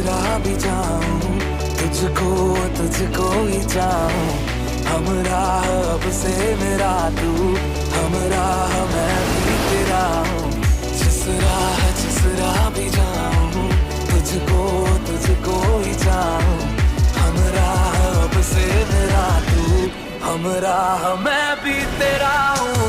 राह भी जाऊं, तुझको तुझको ही चाहूं। हम राह अब से मेरा तू, हम राह मैं भी तेरा हूँ। जिस राह भी जाऊं, तुझको तुझको ही चाहूं। हम राह अब से मेरा तू, हम राह मैं भी तेरा हूँ।